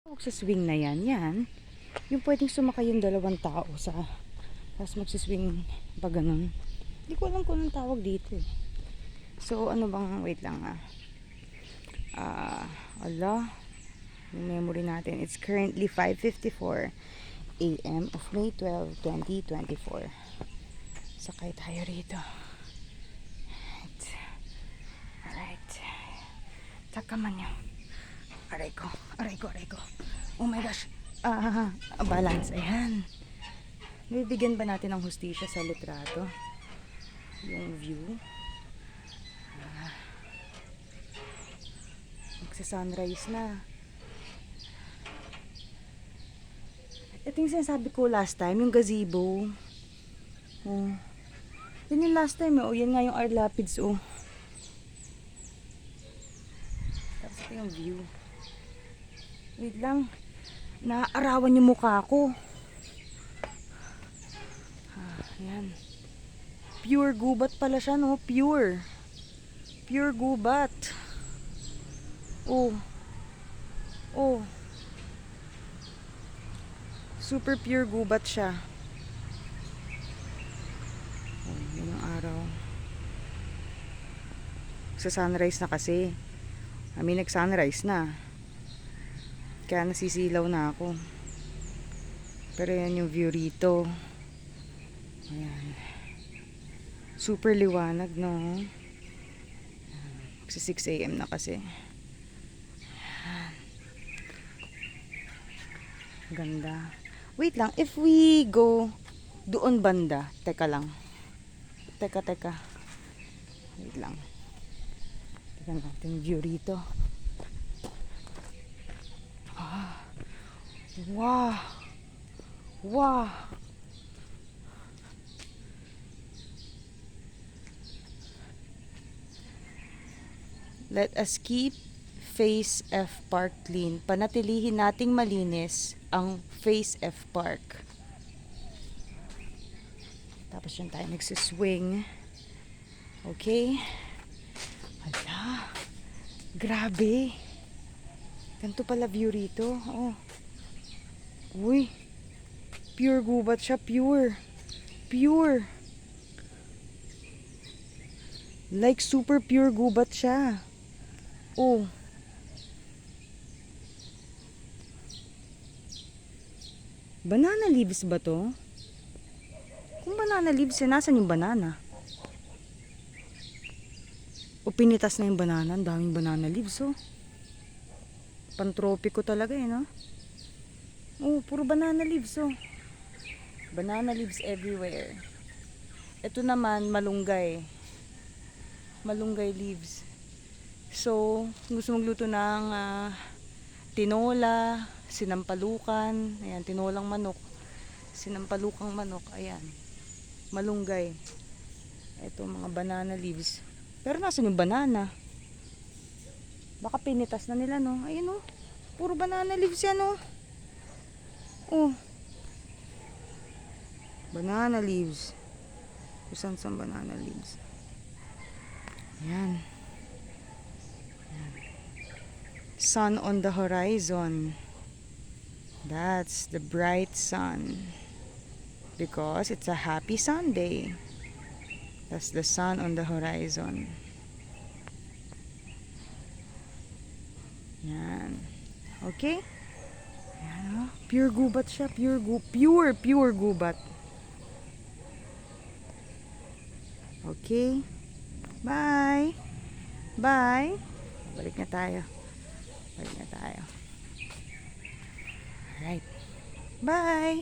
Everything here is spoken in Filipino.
Sa swing na yan, yung pwedeng sumakay yung dalawang tao sa, tapos magsiswing pa ganun. Hindi ko alam kung anong tawag dito eh. So, ano bang, wait lang ala, yung memory natin, it's currently 5:54 a.m. of May 12, 2024. Sakay tayo rito. Alright. Takaman nyo. Aray ko. Oh my gosh. Balance. Ayan. Bibigyan ba natin ng hustisya sa litrato? Yung view. Magsa-sunrise na. Ito yung sinasabi ko last time, yung gazebo. Oh. Yan yung last time. Oh, yan nga yung Our Lapids. Oh. Tapos ito yung view. Wait lang. Naaarawan yung mukha ko. Ayan. Pure gubat pala siya, no? Pure. Pure gubat. Oh. Oh. Super pure gubat siya. Oh, yun yung araw. Sa sunrise na kasi. Nag-sunrise na. Kaya nasisilaw na ako. Pero yan yung view rito. Ayan. Super liwanag, no? Kasi 6 a.m. na kasi. Ayan. Ganda. Wait lang, if we go doon banda, teka lang. Teka. Wait lang. Tignan natin view rito. Wow. Let us keep Phase F Park clean. Panatilihin nating malinis ang Phase F Park. Tapos yun tayo nagsiswing. Okay. Hala. Grabe. Ganito pala view rito. Oh. Uy. Pure gubat siya. Pure. Like super pure gubat siya. Oh. Banana leaves ba to? Kung banana leaves, nasan yung banana? O pinitas na yung banana. Ang daming banana leaves, oh. Pantropiko talaga eh, no? Oh, puro banana leaves, oh. Banana leaves everywhere. Ito naman, malunggay. Malunggay leaves. So, gusto magluto ng tinola, sinampalukan, ayan, tinolang manok, sinampalukang manok, ayan, malunggay. Ito, mga banana leaves. Pero nasan yung banana? Baka pinitas na nila, no? Ayun, oh. Puro banana leaves yan, oh. Oh. Banana leaves. Kusan sa banana leaves. Ayan. Sun on the horizon. That's the bright sun. Because it's a happy Sunday. That's the sun on the horizon. Yan. Okay? Yan, oh. Pure gubat siya. Pure gubat. Okay? Bye! Balik na tayo. Alright. Bye!